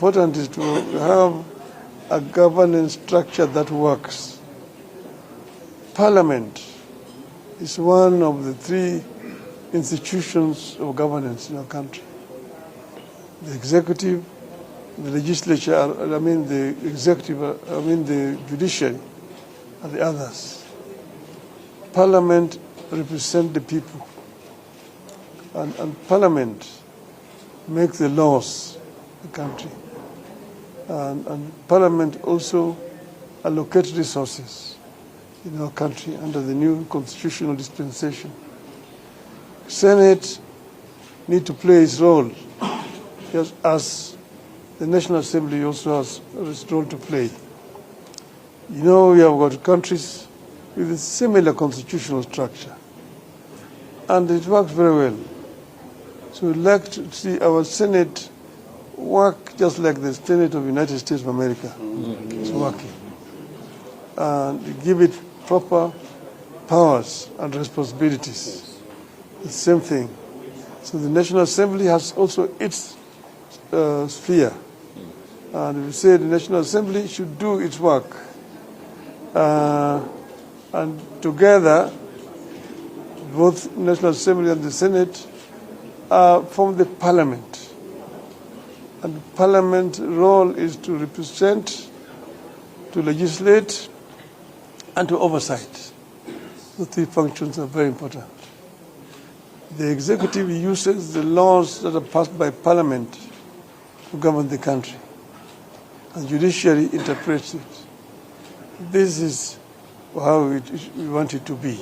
important is to have a governance structure that works. Parliament is one of the three institutions of governance in our country. The executive, the legislature, the judiciary, and the others. Parliament represents the people, and Parliament makes the laws of the country. And Parliament also allocates resources in our country under the new constitutional dispensation. Senate need to play its role, just as the National Assembly also has its role to play. You know, we have got countries with a similar constitutional structure, and it works very well. So we'd like to see our Senate work just like the Senate of the United States of America is working, and give it proper powers and responsibilities. The same thing. So the National Assembly has also its sphere, and we say the National Assembly should do its work, and together both National Assembly and the Senate form the Parliament, and the Parliament's role is to represent, to legislate, and to oversight. The three functions are very important. The executive uses the laws that are passed by Parliament to govern the country, and judiciary interprets it. This is how we want it to be.